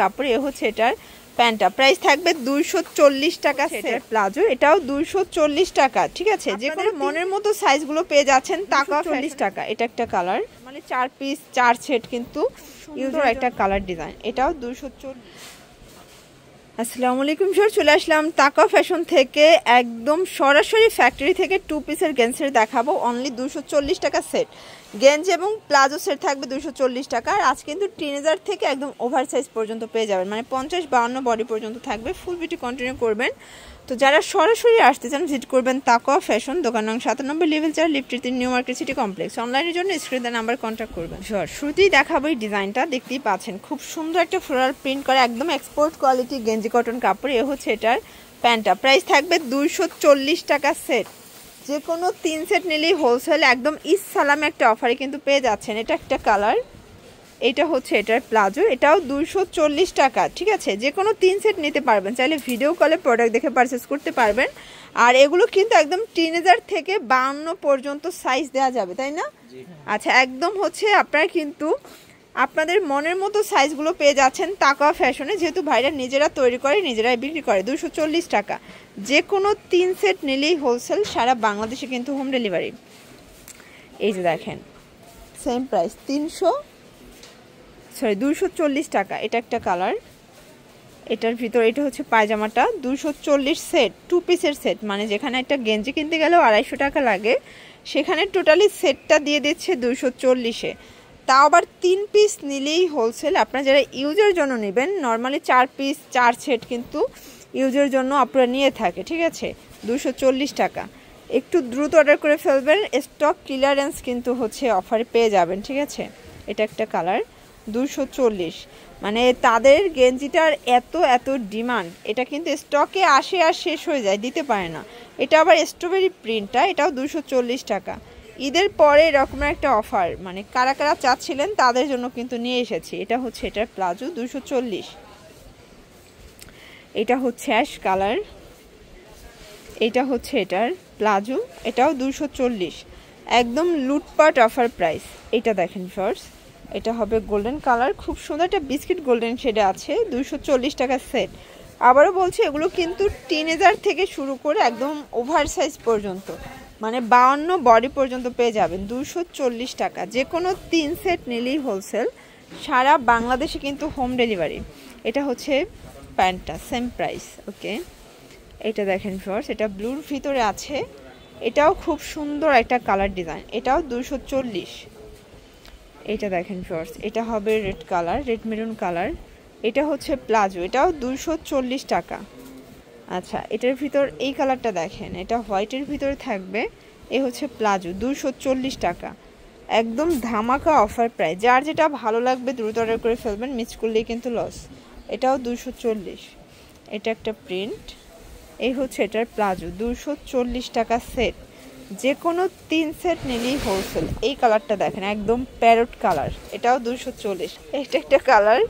কাপড় এ হচ্ছে এটার প্যান্টটা প্রাইস থাকবে 240 টাকা সেট প্লাজো এটাও 240 টাকা ঠিক আছে যে কোনো মনের মতো সাইজগুলো পেয়ে যাচ্ছেন টাকা 40 টাকা এটা একটা কালার মানে 4 পিস 4 সেট কিন্তু সুন্দর একটা কালার ডিজাইন এটাও 240 আসসালামু আলাইকুম স্যার চলে আসলাম টাকা ফ্যাশন থেকে একদম সরাসরি ফ্যাক্টরি থেকে 2 পিসের গেঞ্জি দেখাবো অনলি 240 টাকা সেট গেঞ্জি এবং প্লাজো সেট থাকবে 240 টাকা আর আজ কিন্তু টিনেজার থেকে একদম ওভার সাইজ পর্যন্ত পেয়ে যাবেন মানে 50-52 বডি পর্যন্ত থাকবে ফুল ভিডিও কন্টিনিউ করবেন তো যারা সরাসরি আসতে চান ভিজিট করবেন টাকা ফ্যাশন দোকান নং 7 number level 4 lift 3 New Market City Complex অনলাইনের জন্য স্ক্রিনে নাম্বার কন্ট্যাক্ট করবেন স্যার শুরুতেই দেখাবো এই ডিজাইনটা দেখতেই পাচ্ছেন খুব সুন্দর একটা ফ্লোরাল প্রিন্ট করা একদম এক্সপোর্ট কোয়ালিটি গেঞ্জি কটন কাপড় এ হচ্ছে এটার প্যান্টটা প্রাইস থাকবে 240 টাকা সেট যে কোনো 3 সেট নিলেই হোলসেল একদম ঈদ সালামে একটা অফারে কিন্তু পেয়ে যাচ্ছেন এটা একটা কালার এটা হচ্ছে এটার প্লাজো এটাও 240 টাকা ঠিক আছে যে কোনো 3 সেট নিতে পারবেন চাইলে ভিডিও কলে প্রোডাক্ট দেখে পারচেজ করতে পারবেন আর এগুলো কিন্তু একদম টিনেজার থেকে 52 পর্যন্ত সাইজ দেওয়া যাবে তাই না আচ্ছা একদম হচ্ছে আপনারা কিন্তু আপনাদের মনের মতো সাইজগুলো পেয়ে যাচ্ছেন টাকা ফ্যাশনে যেহেতু ভাইরা নিজেরা তৈরি করে নিজেরাই বিক্রি করে 240 টাকা যে কোনো 3 সেট নিলেই হোলসেল সারা বাংলাদেশে কিন্তু হোম ডেলিভারি এই যে দেখেন সেম প্রাইস 240 টাকা এটা একটা কালার এটার ভিতর এটা হচ্ছে পায়জামাটা 240 সেট 2 পিসের সেট মানে যেখানে একটা গেঞ্জি কিনতে গেলেও 250 টাকা লাগে সেখানে টোটালি সেটটা দিয়ে দিচ্ছে 240-এ তাও আবার 3 পিস নিলেই হোলসেল আপনারা যারা ইউজের জন্য নেবেন নর্মালি 4 পিস 4 সেট কিন্তু ইউজের জন্য আপনারা নিয়ে থাকে ঠিক আছে 240 টাকা একটু দ্রুত অর্ডার করে ফেলবেন স্টক ক্লিয়ারেন্স কিন্তু হচ্ছে অফারে পেয়ে যাবেন ঠিক আছে এটা একটা কালার 240 মানে তাদের গেঞ্জিটার এত ডিমান্ড এটা কিন্তু স্টকে আসে আর শেষ হয়ে যায় দিতে পারে না এটা আবার স্ট্রবেরি প্রিন্টটা এটাও 240 টাকা ঈদের পরে এরকম একটা অফার মানে কারা কারা চাচ্ছিলেন তাদের জন্য কিন্তু নিয়ে এসেছি এটা হচ্ছে এটার প্লাজো 240 এটা হচ্ছে অ্যাশ কালার এটা হচ্ছে এটার প্লাজো এটাও 240 একদম লুটপাট অফার প্রাইস এটা দেখেন ফার্স্ট এটা হবে গোল্ডেন কালার খুব সুন্দর একটা বিস্কিট গোল্ডেন শেডে আছে 240 টাকা সেট আবারও বলছি এগুলো কিন্তু টিনেজার থেকে শুরু করে একদম ওভার সাইজ পর্যন্ত মানে 52 বডি পর্যন্ত পেয়ে যাবেন 240 টাকা যে কোনো 3 সেট নিলেই হোলসেল সারা বাংলাদেশে কিন্তু হোম ডেলিভারি এটা হচ্ছে প্যান্টটা সেম প্রাইস ওকে এটা দেখেন ফার্স্ট এটা ব্লুর ভিতরে আছে এটাও খুব সুন্দর একটা কালার ডিজাইন এটাও 240 এটা দেখেন ফার্স্ট এটা হবে red colour red maroon colour এটা হচ্ছে প্লাজো এটাও 240 টাকা আচ্ছা এটার ভিতর এই কালারটা দেখেন এটা হোয়াইটের ভিতরে থাকবে এ হচ্ছে প্লাজো 240 টাকা একদম ধামাকা অফার প্রাইস যার যেটা ভালো লাগবে দ্রুত অর্ডার করে ফেলবেন মিস করলেই কিন্তু লস এটাও 240 এটা একটা প্রিন্ট এই হচ্ছে এটার প্লাজো 240 টাকা সেট যে কোনো 3 সেট নিলেই হোলসেল এই কালারটা দেখেন একদম প্যারট কালার এটাও 240 এটা একটা কালার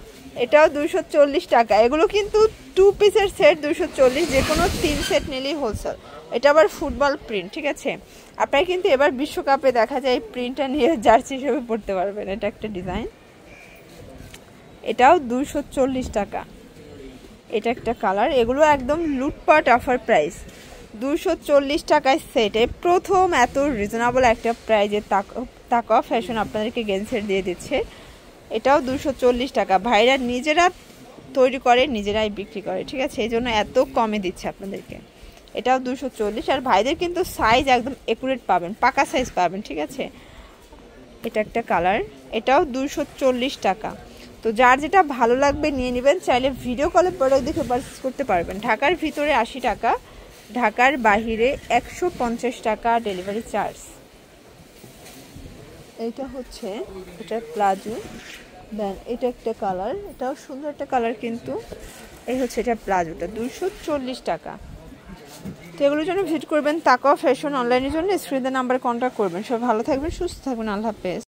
এটাও 240 টাকা এগুলো কিন্তু 2 পিসের সেট 240 যে কোনো 3 সেট নিলেই হোলসেল এটা আবার ফুটবল প্রিন্ট ঠিক আছে আপনারা কিন্তু এবার বিশ্বকাপে দেখা যায় এই প্রিন্টটা নিয়ে জার্সি হিসেবে পড়তে পারবেন এটা একটা ডিজাইন এটাও 240 টাকা এটা একটা কালার এগুলো একদম লুটপাট অফার প্রাইস 240 টাকায় সেটে প্রথম এত রিজনেবল একটা প্রাইজে টাকা ফ্যাশন আপনাদেরকে গেঞ্জি দিয়ে দিচ্ছে এটাও 240 টাকা ভাইরা নিজেরা তৈরি করে নিজেরাই বিক্রি করে ঠিক আছে এই জন্য এত কমে দিচ্ছে আপনাদেরকে এটাও 240 আর ভাইদের কিন্তু সাইজ একদম একুরেট পাবেন পাকা সাইজ পাবেন ঠিক আছে এটা একটা কালার এটাও 240 টাকা তো যার যেটা ভালো লাগবে নিয়ে নেবেন চাইলে ভিডিও কলে প্রোডাক্ট দেখে পারচেজ করতে পারবেন ঢাকার ভিতরে 80 টাকা ঢাকার বাহিরে 150 টাকা ডেলিভারি চার্জ এটা হচ্ছে এটা প্লাজো দেন এটা একটা কালার এটাও সুন্দর একটা কালার কিন্তু এই হচ্ছে এটা প্লাজোটা 240 টাকা তো এগুলোর জন্য ভিজিট করবেন টাকা ফ্যাশন অনলাইনের জন্য স্ক্রিনে নাম্বার কন্ট্যাক্ট করবেন সব ভালো থাকবেন সুস্থ থাকবেন আল্লাহ হাফেজ